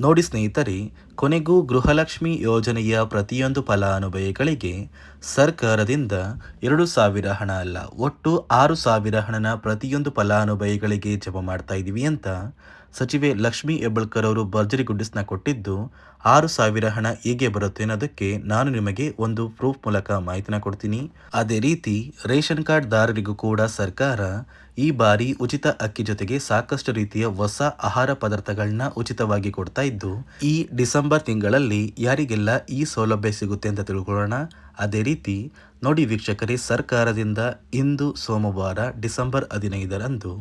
ನೋಡಿ ಸ್ನೇಹಿತರೆ, ಕೊನೆಗೂ ಗೃಹಲಕ್ಷ್ಮಿ ಯೋಜನೆಯ ಪ್ರತಿಯೊಂದು ಫಲಾನುಭವಿಗಳಿಗೆ ಸರ್ಕಾರದಿಂದ 2,000 ಹಣ ಅಲ್ಲ, ಒಟ್ಟು 6,000 ಹಣನ ಪ್ರತಿಯೊಂದು ಫಲಾನುಭವಿಗಳಿಗೆ ಜಮಾ ಮಾಡ್ತಾ ಇದ್ದೀವಿ ಅಂತ ಸಚಿವೆ ಲಕ್ಷ್ಮಿ ಹೆಬ್ಬಾಳ್ಕರ್ ಅವರು ಭರ್ಜರಿ ಗುಡ್ಡಿಸ್ನ ಕೊಟ್ಟಿದ್ದು, 6,000 ಹಣ ಹೇಗೆ ಬರುತ್ತೆ ಅನ್ನೋದಕ್ಕೆ ನಾನು ನಿಮಗೆ ಒಂದು ಪ್ರೂಫ್ ಮೂಲಕ ಮಾಹಿತಿನ ಕೊಡ್ತೀನಿ. ಅದೇ ರೀತಿ ರೇಷನ್ ಕಾರ್ಡ್ ದಾರರಿಗೂ ಕೂಡ ಸರ್ಕಾರ ಈ ಬಾರಿ ಉಚಿತ ಅಕ್ಕಿ ಜೊತೆಗೆ ಸಾಕಷ್ಟು ರೀತಿಯ ಹೊಸ ಆಹಾರ ಪದಾರ್ಥಗಳನ್ನ ಉಚಿತವಾಗಿ ಕೊಡ್ತಾ ಇದ್ದು, ಈ ಡಿಸೆಂಬರ್ ತಿಂಗಳಲ್ಲಿ ಯಾರಿಗೆಲ್ಲ ಈ ಸೌಲಭ್ಯ ಸಿಗುತ್ತೆ ಅಂತ ತಿಳ್ಕೊಳ್ಳೋಣ. ಅದೇ ರೀತಿ ನೋಡಿ ವೀಕ್ಷಕರೇ, ಸರ್ಕಾರದಿಂದ ಇಂದು ಸೋಮವಾರ ಡಿಸೆಂಬರ್ 15ರಂದು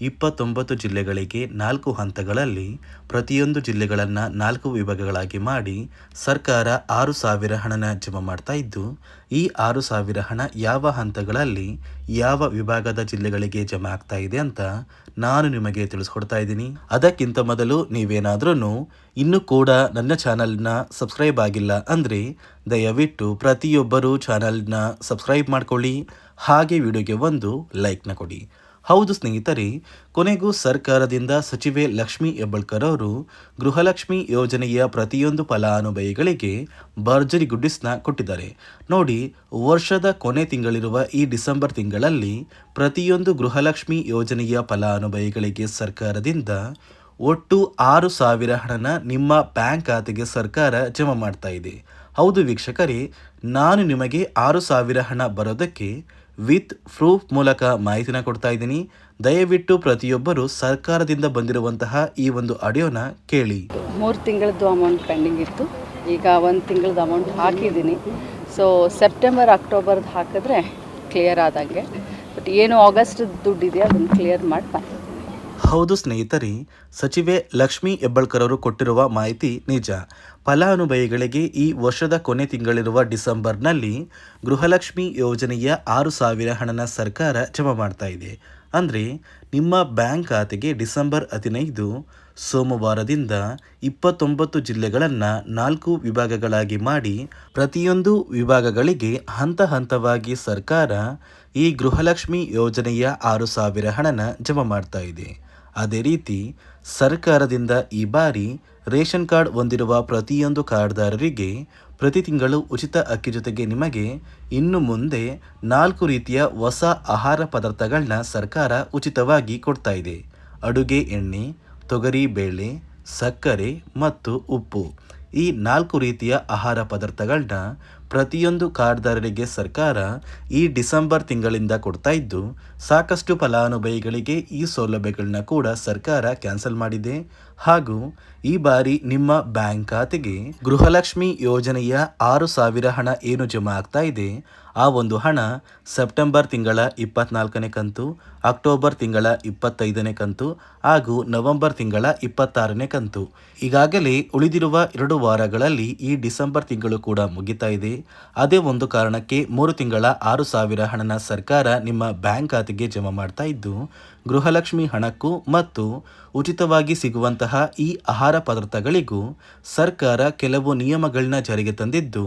29 ಜಿಲ್ಲೆಗಳಿಗೆ 4 ಹಂತಗಳಲ್ಲಿ ಪ್ರತಿಯೊಂದು ಜಿಲ್ಲೆಗಳನ್ನು 4 ವಿಭಾಗಗಳಾಗಿ ಮಾಡಿ ಸರ್ಕಾರ 6,000 ಹಣನ ಜಮಾ ಮಾಡ್ತಾ ಇದ್ದು, ಈ 6,000 ಹಣ ಯಾವ ಹಂತಗಳಲ್ಲಿ ಯಾವ ವಿಭಾಗದ ಜಿಲ್ಲೆಗಳಿಗೆ ಜಮಾ ಆಗ್ತಾ ಇದೆ ಅಂತ ನಾನು ನಿಮಗೆ ತಿಳಿಸ್ಕೊಡ್ತಾ ಇದ್ದೀನಿ. ಅದಕ್ಕಿಂತ ಮೊದಲು ನೀವೇನಾದ್ರೂ ಇನ್ನೂ ಕೂಡ ನನ್ನ ಚಾನಲ್ನ ಸಬ್ಸ್ಕ್ರೈಬ್ ಆಗಿಲ್ಲ ಅಂದರೆ ದಯವಿಟ್ಟು ಪ್ರತಿಯೊಬ್ಬರು ಚಾನಲ್ನ ಸಬ್ಸ್ಕ್ರೈಬ್ ಮಾಡ್ಕೊಳ್ಳಿ, ಹಾಗೆ ವಿಡಿಯೋಗೆ ಒಂದು ಲೈಕ್ನ ಕೊಡಿ. ಹೌದು ಸ್ನೇಹಿತರೆ, ಕೊನೆಗೂ ಸರ್ಕಾರದಿಂದ ಸಚಿವೆ ಲಕ್ಷ್ಮಿ ಹೆಬ್ಬಾಳ್ಕರ್ ಅವರು ಗೃಹಲಕ್ಷ್ಮಿ ಯೋಜನೆಯ ಪ್ರತಿಯೊಂದು ಫಲಾನುಭವಿಗಳಿಗೆ ಭರ್ಜರಿ ಗುಡ್ಡಿಸ್ನ ಕೊಟ್ಟಿದ್ದಾರೆ. ನೋಡಿ, ವರ್ಷದ ಕೊನೆ ತಿಂಗಳಿರುವ ಈ ಡಿಸೆಂಬರ್ ತಿಂಗಳಲ್ಲಿ ಪ್ರತಿಯೊಂದು ಗೃಹಲಕ್ಷ್ಮಿ ಯೋಜನೆಯ ಫಲಾನುಭವಿಗಳಿಗೆ ಸರ್ಕಾರದಿಂದ ಒಟ್ಟು 6,000 ಹಣನ ನಿಮ್ಮ ಬ್ಯಾಂಕ್ ಖಾತೆಗೆ ಸರ್ಕಾರ ಜಮಾ ಮಾಡ್ತಾ ಇದೆ. ಹೌದು ವೀಕ್ಷಕರೇ, ನಾನು ನಿಮಗೆ 6,000 ಹಣ ಬರೋದಕ್ಕೆ ವಿತ್ ಪ್ರೂಫ್ ಮೂಲಕ ಮಾಹಿತಿನ ಕೊಡ್ತಾ ಇದ್ದೀನಿ. ದಯವಿಟ್ಟು ಪ್ರತಿಯೊಬ್ಬರು ಸರ್ಕಾರದಿಂದ ಬಂದಿರುವಂತಹ ಈ ಒಂದು ಆಡಿಯೋನ ಕೇಳಿ. 3 ತಿಂಗಳದ್ದು ಅಮೌಂಟ್ ಪೆಂಡಿಂಗ್ ಇತ್ತು, ಈಗ 1 ತಿಂಗಳದ್ದು ಅಮೌಂಟ್ ಹಾಕಿದ್ದೀನಿ. ಸೊ ಸೆಪ್ಟೆಂಬರ್ ಅಕ್ಟೋಬರ್ದು ಹಾಕಿದ್ರೆ ಕ್ಲಿಯರ್ ಆದಂಗೆ, ಬಟ್ ಏನು ಆಗಸ್ಟ್ ದುಡ್ಡಿದೆಯಾ ಅದನ್ನು ಕ್ಲಿಯರ್ ಮಾಡಿ ಬಂದೆ. ಹೌದು ಸ್ನೇಹಿತರೆ, ಸಚಿವೆ ಲಕ್ಷ್ಮಿ ಹೆಬ್ಬಾಳ್ಕರ್ ಅವರು ಕೊಟ್ಟಿರುವ ಮಾಹಿತಿ ನಿಜ. ಫಲಾನುಭವಿಗಳಿಗೆ ಈ ವರ್ಷದ ಕೊನೆ ತಿಂಗಳಿರುವ ಡಿಸೆಂಬರ್ನಲ್ಲಿ ಗೃಹಲಕ್ಷ್ಮಿ ಯೋಜನೆಯ 6,000 ಹಣನ ಸರ್ಕಾರ ಜಮಾ ಮಾಡ್ತಾ ಇದೆ. ಅಂದರೆ ನಿಮ್ಮ ಬ್ಯಾಂಕ್ ಖಾತೆಗೆ ಡಿಸೆಂಬರ್ 15 ಸೋಮವಾರದಿಂದ 29 ಜಿಲ್ಲೆಗಳನ್ನು 4 ವಿಭಾಗಗಳಾಗಿ ಮಾಡಿ ಪ್ರತಿಯೊಂದು ವಿಭಾಗಗಳಿಗೆ ಹಂತ ಹಂತವಾಗಿ ಸರ್ಕಾರ ಈ ಗೃಹಲಕ್ಷ್ಮಿ ಯೋಜನೆಯ 6,000 ಹಣನ ಜಮಾ ಮಾಡ್ತಾ ಇದೆ. ಅದೇ ರೀತಿ ಸರ್ಕಾರದಿಂದ ಈ ಬಾರಿ ರೇಷನ್ ಕಾರ್ಡ್ ಹೊಂದಿರುವ ಪ್ರತಿಯೊಂದು ಕಾರ್ಡ್ದಾರರಿಗೆ ಪ್ರತಿ ತಿಂಗಳು ಉಚಿತ ಅಕ್ಕಿ ಜೊತೆಗೆ ನಿಮಗೆ ಇನ್ನು ಮುಂದೆ 4 ರೀತಿಯ ಹೊಸ ಆಹಾರ ಪದಾರ್ಥಗಳನ್ನ ಸರ್ಕಾರ ಉಚಿತವಾಗಿ ಕೊಡ್ತಾ ಇದೆ. ಅಡುಗೆ ಎಣ್ಣೆ, ತೊಗರಿ ಬೇಳೆ, ಸಕ್ಕರೆ ಮತ್ತು ಉಪ್ಪು, ಈ 4 ರೀತಿಯ ಆಹಾರ ಪದಾರ್ಥಗಳನ್ನ ಪ್ರತಿಯೊಂದು ಕಾರ್ಡ್ದಾರರಿಗೆ ಸರ್ಕಾರ ಈ ಡಿಸೆಂಬರ್ ತಿಂಗಳಿಂದ ಕೊಡ್ತಾ ಇದ್ದು, ಸಾಕಷ್ಟು ಫಲಾನುಭವಿಗಳಿಗೆ ಈ ಸೌಲಭ್ಯಗಳನ್ನ ಕೂಡ ಸರ್ಕಾರ ಕ್ಯಾನ್ಸಲ್ ಮಾಡಿದೆ. ಹಾಗೂ ಈ ಬಾರಿ ನಿಮ್ಮ ಬ್ಯಾಂಕ್ ಖಾತೆಗೆ ಗೃಹಲಕ್ಷ್ಮಿ ಯೋಜನೆಯ 6,000 ಹಣ ಏನು ಜಮಾ ಆಗ್ತಾ ಇದೆ, ಆ ಒಂದು ಹಣ ಸೆಪ್ಟೆಂಬರ್ ತಿಂಗಳ 24ನೇ ಕಂತು, ಅಕ್ಟೋಬರ್ ತಿಂಗಳ 25ನೇ ಕಂತು ಹಾಗೂ ನವೆಂಬರ್ ತಿಂಗಳ 26ನೇ ಕಂತು, ಈಗಾಗಲೇ ಉಳಿದಿರುವ 2 ವಾರಗಳಲ್ಲಿ ಈ ಡಿಸೆಂಬರ್ ತಿಂಗಳು ಕೂಡ ಮುಗಿತಾ ಇದೆ. ಅದೇ ಒಂದು ಕಾರಣಕ್ಕೆ 3 ತಿಂಗಳ 6,000 ಹಣನ ಸರ್ಕಾರ ನಿಮ್ಮ ಬ್ಯಾಂಕ್ ಖಾತೆಗೆ ಜಮಾ ಮಾಡ್ತಾ ಇದ್ದು, ಗೃಹಲಕ್ಷ್ಮಿ ಹಣಕ್ಕೂ ಮತ್ತು ಉಚಿತವಾಗಿ ಸಿಗುವಂತಹ ಈ ಆಹಾರ ಪದಾರ್ಥಗಳಿಗೂ ಸರ್ಕಾರ ಕೆಲವು ನಿಯಮಗಳನ್ನ ಜಾರಿಗೆ ತಂದಿದ್ದು,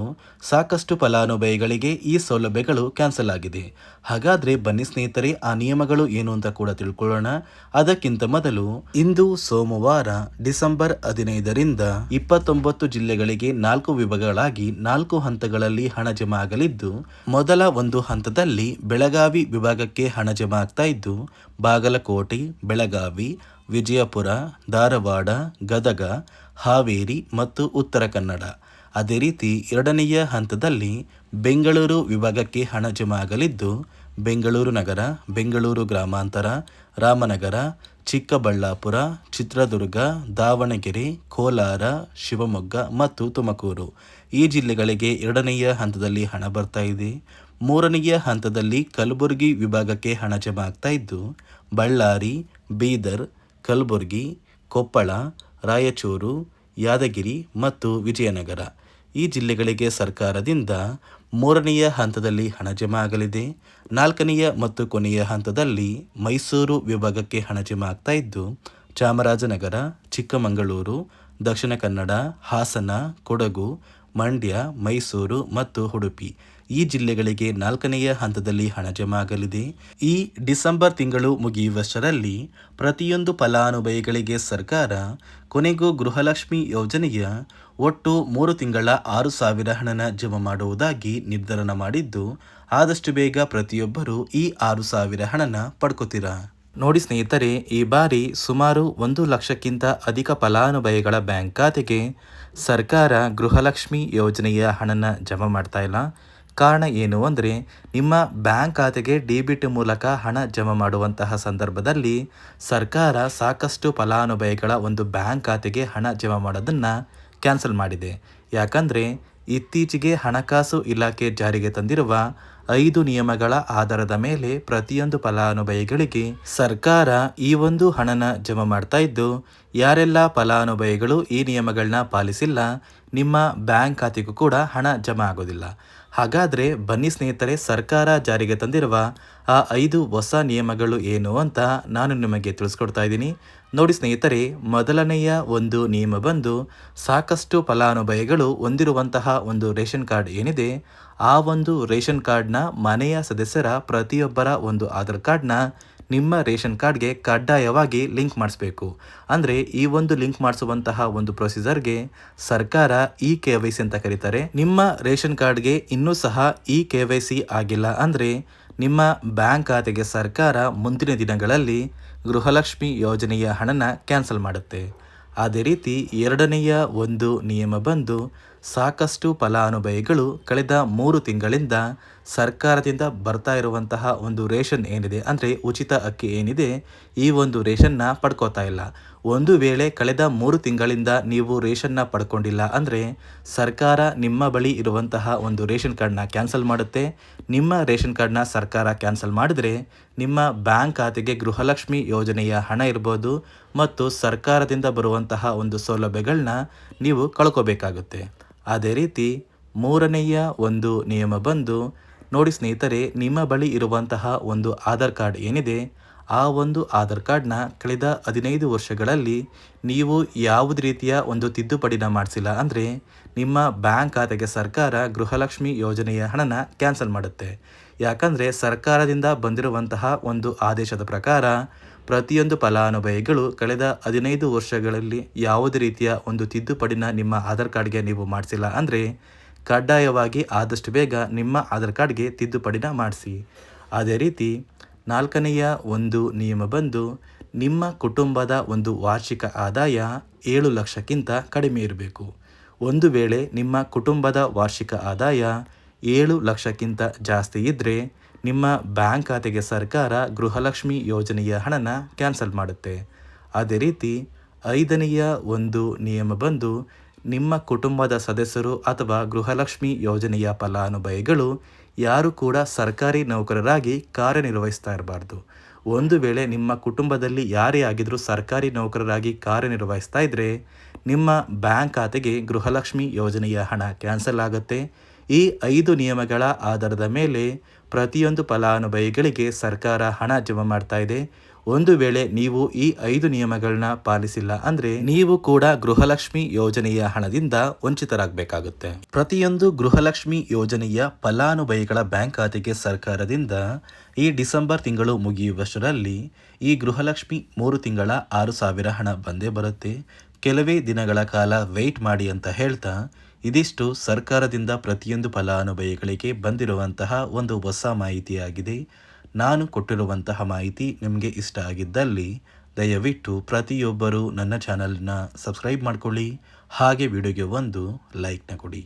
ಸಾಕಷ್ಟು ಫಲಾನುಭವಿಗಳಿಗೆ ಈ ಸೌಲಭ್ಯಗಳು ಕ್ಯಾನ್ಸಲ್ ಆಗಿದೆ. ಹಾಗಾದರೆ ಬನ್ನಿ ಸ್ನೇಹಿತರೆ, ಆ ನಿಯಮಗಳು ಏನು ಅಂತ ಕೂಡ ತಿಳ್ಕೊಳ್ಳೋಣ. ಅದಕ್ಕಿಂತ ಮೊದಲು ಇಂದು ಸೋಮವಾರ ಡಿಸೆಂಬರ್ 15ರಿಂದ 29 ಜಿಲ್ಲೆಗಳಿಗೆ 4 ವಿಭಾಗಗಳಾಗಿ 4 ಹಂತಗಳಲ್ಲಿ ಹಣ ಜಮಾ ಆಗಲಿದ್ದು, ಮೊದಲ ಒಂದು ಹಂತದಲ್ಲಿ ಬೆಳಗಾವಿ ವಿಭಾಗಕ್ಕೆ ಹಣ ಜಮಾ ಆಗ್ತಾ ಇದ್ದು, ಬಾಗಲಕೋಟೆ, ಬೆಳಗಾವಿ, ವಿಜಯಪುರ, ಧಾರವಾಡ, ಗದಗ, ಹಾವೇರಿ ಮತ್ತು ಉತ್ತರ ಕನ್ನಡ. ಅದೇ ರೀತಿ ಎರಡನೆಯ ಹಂತದಲ್ಲಿ ಬೆಂಗಳೂರು ವಿಭಾಗಕ್ಕೆ ಹಣ ಜಮಾ ಆಗಲಿದ್ದು, ಬೆಂಗಳೂರು ನಗರ, ಬೆಂಗಳೂರು ಗ್ರಾಮಾಂತರ, ರಾಮನಗರ, ಚಿಕ್ಕಬಳ್ಳಾಪುರ, ಚಿತ್ರದುರ್ಗ, ದಾವಣಗೆರೆ, ಕೋಲಾರ, ಶಿವಮೊಗ್ಗ ಮತ್ತು ತುಮಕೂರು, ಈ ಜಿಲ್ಲೆಗಳಿಗೆ ಎರಡನೆಯ ಹಂತದಲ್ಲಿ ಹಣ ಬರ್ತಾ ಇದೆ. ಮೂರನೆಯ ಹಂತದಲ್ಲಿ ಕಲಬುರಗಿ ವಿಭಾಗಕ್ಕೆ ಹಣ ಜಮಾ ಆಗ್ತಾ ಇದ್ದು, ಬಳ್ಳಾರಿ, ಬೀದರ್, ಕಲಬುರಗಿ, ಕೊಪ್ಪಳ, ರಾಯಚೂರು, ಯಾದಗಿರಿ ಮತ್ತು ವಿಜಯನಗರ, ಈ ಜಿಲ್ಲೆಗಳಿಗೆ ಸರ್ಕಾರದಿಂದ ಮೂರನೆಯ ಹಂತದಲ್ಲಿ ಹಣ ಜಮಾ ಆಗಲಿದೆ. ನಾಲ್ಕನೆಯ ಮತ್ತು ಕೊನೆಯ ಹಂತದಲ್ಲಿ ಮೈಸೂರು ವಿಭಾಗಕ್ಕೆ ಹಣ ಜಮಾ ಆಗ್ತಾ ಇದ್ದು, ಚಾಮರಾಜನಗರ, ಚಿಕ್ಕಮಗಳೂರು, ದಕ್ಷಿಣ ಕನ್ನಡ, ಹಾಸನ, ಕೊಡಗು, ಮಂಡ್ಯ, ಮೈಸೂರು ಮತ್ತು ಉಡುಪಿ, ಈ ಜಿಲ್ಲೆಗಳಿಗೆ 4ನೆಯ ಹಂತದಲ್ಲಿ ಹಣ ಜಮಾ ಆಗಲಿದೆ. ಈ ಡಿಸೆಂಬರ್ ತಿಂಗಳು ಮುಗಿಯುವಷ್ಟರಲ್ಲಿ ಪ್ರತಿಯೊಂದು ಫಲಾನುಭವಿಗಳಿಗೆ ಸರ್ಕಾರ ಕೊನೆಗೂ ಗೃಹಲಕ್ಷ್ಮಿ ಯೋಜನೆಯ ಒಟ್ಟು 3 ತಿಂಗಳ 6,000 ಹಣನ ಜಮಾ ಮಾಡುವುದಾಗಿ ನಿರ್ಧಾರ ಮಾಡಿದ್ದು, ಆದಷ್ಟು ಬೇಗ ಪ್ರತಿಯೊಬ್ಬರು ಈ 6,000 ಹಣನ ಪಡ್ಕೋತೀರಾ. ನೋಡಿ ಸ್ನೇಹಿತರೆ, ಈ ಬಾರಿ ಸುಮಾರು 1 ಲಕ್ಷಕ್ಕಿಂತ ಅಧಿಕ ಫಲಾನುಭವಿಗಳ ಬ್ಯಾಂಕ್ ಖಾತೆಗೆ ಸರ್ಕಾರ ಗೃಹಲಕ್ಷ್ಮಿ ಯೋಜನೆಯ ಹಣನ ಜಮಾ ಮಾಡ್ತಾ ಇಲ್ಲ. ಕಾರಣ ಏನು ಅಂದರೆ, ನಿಮ್ಮ ಬ್ಯಾಂಕ್ ಖಾತೆಗೆ ಡೆಬಿಟ್ ಮೂಲಕ ಹಣ ಜಮಾ ಮಾಡುವಂತಹ ಸಂದರ್ಭದಲ್ಲಿ ಸರ್ಕಾರ ಸಾಕಷ್ಟು ಫಲಾನುಭವಿಗಳ ಒಂದು ಬ್ಯಾಂಕ್ ಖಾತೆಗೆ ಹಣ ಜಮಾ ಮಾಡೋದನ್ನು ಕ್ಯಾನ್ಸಲ್ ಮಾಡಿದೆ. ಯಾಕಂದರೆ ಇತ್ತೀಚೆಗೆ ಹಣಕಾಸು ಇಲಾಖೆ ಜಾರಿಗೆ ತಂದಿರುವ 5 ನಿಯಮಗಳ ಆಧಾರದ ಮೇಲೆ ಪ್ರತಿಯೊಂದು ಫಲಾನುಭವಿಗಳಿಗೆ ಸರ್ಕಾರ ಈ ಒಂದು ಹಣನ ಜಮಾ ಮಾಡ್ತಾ ಇದ್ದು, ಯಾರೆಲ್ಲ ಫಲಾನುಭವಿಗಳು ಈ ನಿಯಮಗಳನ್ನ ಪಾಲಿಸಿಲ್ಲ, ನಿಮ್ಮ ಬ್ಯಾಂಕ್ ಖಾತೆಗೂ ಕೂಡ ಹಣ ಜಮಾ ಆಗೋದಿಲ್ಲ. ಹಾಗಾದರೆ ಬನ್ನಿ ಸ್ನೇಹಿತರೆ, ಸರ್ಕಾರ ಜಾರಿಗೆ ತಂದಿರುವ ಆ 5 ಹೊಸ ನಿಯಮಗಳು ಏನು ಅಂತ ನಾನು ನಿಮಗೆ ತಿಳಿಸ್ಕೊಡ್ತಾ ಇದ್ದೀನಿ. ನೋಡಿ ಸ್ನೇಹಿತರೆ, ಮೊದಲನೆಯ ಒಂದು ನಿಯಮ ಬಂದು, ಸಾಕಷ್ಟು ಫಲಾನುಭವಿಗಳು ಹೊಂದಿರುವಂತಹ ಒಂದು ರೇಷನ್ ಕಾರ್ಡ್ ಏನಿದೆ, ಆ ಒಂದು ರೇಷನ್ ಕಾರ್ಡ್ನ ಮನೆಯ ಸದಸ್ಯರ ಪ್ರತಿಯೊಬ್ಬರ ಒಂದು ಆಧಾರ್ ಕಾರ್ಡ್ನ ನಿಮ್ಮ ರೇಷನ್ ಕಾರ್ಡ್ಗೆ ಕಡ್ಡಾಯವಾಗಿ ಲಿಂಕ್ ಮಾಡಿಸ್ಬೇಕು. ಅಂದರೆ ಈ ಒಂದು ಲಿಂಕ್ ಮಾಡಿಸುವಂತಹ ಒಂದು ಪ್ರೊಸೀಜರ್ಗೆ ಸರ್ಕಾರ KYC ಅಂತ ಕರೀತಾರೆ. ನಿಮ್ಮ ರೇಷನ್ ಕಾರ್ಡ್ಗೆ ಇನ್ನೂ ಸಹ KYC ಆಗಿಲ್ಲ ಅಂದರೆ ನಿಮ್ಮ ಬ್ಯಾಂಕ್ ಖಾತೆಗೆ ಸರ್ಕಾರ ಮುಂದಿನ ದಿನಗಳಲ್ಲಿ ಗೃಹಲಕ್ಷ್ಮಿ ಯೋಜನೆಯ ಹಣನ ಕ್ಯಾನ್ಸಲ್ ಮಾಡುತ್ತೆ. ಅದೇ ರೀತಿ ಎರಡನೆಯ ಒಂದು ನಿಯಮ ಬಂದು, ಸಾಕಷ್ಟು ಫಲಾನುಭವಿಗಳು ಕಳೆದ 3 ತಿಂಗಳಿಂದ ಸರ್ಕಾರದಿಂದ ಬರ್ತಾ ಇರುವಂತಹ ಒಂದು ರೇಷನ್ ಏನಿದೆ, ಅಂದರೆ ಉಚಿತ ಅಕ್ಕಿ ಏನಿದೆ, ಈ ಒಂದು ರೇಷನ್ನ ಪಡ್ಕೋತಾ ಇಲ್ಲ. ಒಂದು ವೇಳೆ ಕಳೆದ 3 ತಿಂಗಳಿಂದ ನೀವು ರೇಷನ್ನ ಪಡ್ಕೊಂಡಿಲ್ಲ ಅಂದರೆ ಸರ್ಕಾರ ನಿಮ್ಮ ಬಳಿ ಇರುವಂತಹ ಒಂದು ರೇಷನ್ ಕಾರ್ಡ್ನ ಕ್ಯಾನ್ಸಲ್ ಮಾಡುತ್ತೆ. ನಿಮ್ಮ ರೇಷನ್ ಕಾರ್ಡ್ನ ಸರ್ಕಾರ ಕ್ಯಾನ್ಸಲ್ ಮಾಡಿದ್ರೆ ನಿಮ್ಮ ಬ್ಯಾಂಕ್ ಖಾತೆಗೆ ಗೃಹಲಕ್ಷ್ಮಿ ಯೋಜನೆಯ ಹಣ ಇರ್ಬೋದು ಮತ್ತು ಸರ್ಕಾರದಿಂದ ಬರುವಂತಹ ಒಂದು ಸೌಲಭ್ಯಗಳನ್ನ ನೀವು ಕಳ್ಕೋಬೇಕಾಗುತ್ತೆ. ಅದೇ ರೀತಿ ಮೂರನೆಯ ಒಂದು ನಿಯಮ ಬಂದು, ನೋಡಿ ಸ್ನೇಹಿತರೆ, ನಿಮ್ಮ ಬಳಿ ಇರುವಂತಹ ಒಂದು ಆಧಾರ್ ಕಾರ್ಡ್ ಏನಿದೆ, ಆ ಒಂದು ಆಧಾರ್ ಕಾರ್ಡ್ನ ಕಳೆದ 15 ವರ್ಷಗಳಲ್ಲಿ ನೀವು ಯಾವುದೇ ರೀತಿಯ ಒಂದು ತಿದ್ದುಪಡಿನ ಮಾಡಿಸಿಲ್ಲ ಅಂದರೆ ನಿಮ್ಮ ಬ್ಯಾಂಕ್ ಖಾತೆಗೆ ಸರ್ಕಾರ ಗೃಹಲಕ್ಷ್ಮಿ ಯೋಜನೆಯ ಹಣನ ಕ್ಯಾನ್ಸಲ್ ಮಾಡುತ್ತೆ. ಯಾಕಂದರೆ ಸರ್ಕಾರದಿಂದ ಬಂದಿರುವಂತಹ ಒಂದು ಆದೇಶದ ಪ್ರಕಾರ ಪ್ರತಿಯೊಂದು ಫಲಾನುಭವಿಗಳು ಕಳೆದ 15 ವರ್ಷಗಳಲ್ಲಿ ಯಾವುದೇ ರೀತಿಯ ಒಂದು ತಿದ್ದುಪಡಿನ ನಿಮ್ಮ ಆಧಾರ್ ಕಾರ್ಡ್ಗೆ ನೀವು ಮಾಡಿಸಿಲ್ಲ ಅಂದರೆ ಕಡ್ಡಾಯವಾಗಿ ಆದಷ್ಟು ಬೇಗ ನಿಮ್ಮ ಆಧಾರ್ ಕಾರ್ಡ್ಗೆ ತಿದ್ದುಪಡಿನ ಮಾಡಿಸಿ. ಅದೇ ರೀತಿ 4ನೆಯ ಒಂದು ನಿಯಮ ಬಂದು, ನಿಮ್ಮ ಕುಟುಂಬದ ಒಂದು ವಾರ್ಷಿಕ ಆದಾಯ 7 ಲಕ್ಷಕ್ಕಿಂತ ಕಡಿಮೆ ಇರಬೇಕು. ಒಂದು ವೇಳೆ ನಿಮ್ಮ ಕುಟುಂಬದ ವಾರ್ಷಿಕ ಆದಾಯ 7 ಲಕ್ಷಕ್ಕಿಂತ ಜಾಸ್ತಿ ಇದ್ದರೆ ನಿಮ್ಮ ಬ್ಯಾಂಕ್ ಖಾತೆಗೆ ಸರ್ಕಾರ ಗೃಹಲಕ್ಷ್ಮಿ ಯೋಜನೆಯ ಹಣನ ಕ್ಯಾನ್ಸಲ್ ಮಾಡುತ್ತೆ. ಅದೇ ರೀತಿ 5ನೆಯ ಒಂದು ನಿಯಮ ಬಂದು, ನಿಮ್ಮ ಕುಟುಂಬದ ಸದಸ್ಯರು ಅಥವಾ ಗೃಹಲಕ್ಷ್ಮಿ ಯೋಜನೆಯ ಫಲಾನುಭವಿಗಳು ಯಾರು ಕೂಡ ಸರ್ಕಾರಿ ನೌಕರರಾಗಿ ಕಾರ್ಯನಿರ್ವಹಿಸ್ತಾ ಇರಬಾರ್ದು. ಒಂದು ವೇಳೆ ನಿಮ್ಮ ಕುಟುಂಬದಲ್ಲಿ ಯಾರೇ ಆಗಿದ್ರೂ ಸರ್ಕಾರಿ ನೌಕರರಾಗಿ ಕಾರ್ಯನಿರ್ವಹಿಸ್ತಾ ಇದ್ದರೆ ನಿಮ್ಮ ಬ್ಯಾಂಕ್ ಖಾತೆಗೆ ಗೃಹಲಕ್ಷ್ಮಿ ಯೋಜನೆಯ ಹಣ ಕ್ಯಾನ್ಸಲ್ ಆಗುತ್ತೆ. ಈ 5 ನಿಯಮಗಳ ಆಧಾರದ ಮೇಲೆ ಪ್ರತಿಯೊಂದು ಫಲಾನುಭವಿಗಳಿಗೆ ಸರ್ಕಾರ ಹಣ ಜಮಾ ಮಾಡ್ತಾ ಇದೆ. ಒಂದು ವೇಳೆ ನೀವು ಈ 5 ನಿಯಮಗಳನ್ನ ಪಾಲಿಸಿಲ್ಲ ಅಂದರೆ ನೀವು ಕೂಡ ಗೃಹಲಕ್ಷ್ಮಿ ಯೋಜನೆಯ ಹಣದಿಂದ ವಂಚಿತರಾಗಬೇಕಾಗುತ್ತೆ. ಪ್ರತಿಯೊಂದು ಗೃಹಲಕ್ಷ್ಮಿ ಯೋಜನೆಯ ಫಲಾನುಭವಿಗಳ ಬ್ಯಾಂಕ್ ಖಾತೆಗೆ ಸರ್ಕಾರದಿಂದ ಈ ಡಿಸೆಂಬರ್ ತಿಂಗಳು ಮುಗಿಯುವಷ್ಟರಲ್ಲಿ ಈ ಗೃಹಲಕ್ಷ್ಮಿ 3 ತಿಂಗಳ 6,000 ಹಣ ಬಂದೇ ಬರುತ್ತೆ. ಕೆಲವೇ ದಿನಗಳ ಕಾಲ ವೆಯ್ಟ್ ಮಾಡಿ ಅಂತ ಹೇಳ್ತಾ, ಇದಿಷ್ಟು ಸರ್ಕಾರದಿಂದ ಪ್ರತಿಯೊಂದು ಫಲಾನುಭವಿಗಳಿಗೆ ಬಂದಿರುವಂತಹ ಒಂದು ಹೊಸ ಮಾಹಿತಿಯಾಗಿದೆ. ನಾನು ಕೊಟ್ಟಿರುವಂತಹ ಮಾಹಿತಿ ನಿಮಗೆ ಇಷ್ಟ ಆಗಿದ್ದಲ್ಲಿ ದಯವಿಟ್ಟು ಪ್ರತಿಯೊಬ್ಬರೂ ನನ್ನ ಚಾನಲ್ನ ಸಬ್ಸ್ಕ್ರೈಬ್ ಮಾಡ್ಕೊಳ್ಳಿ, ಹಾಗೆ ವಿಡಿಯೋಗೆ ಒಂದು ಲೈಕ್ನ ಕೊಡಿ.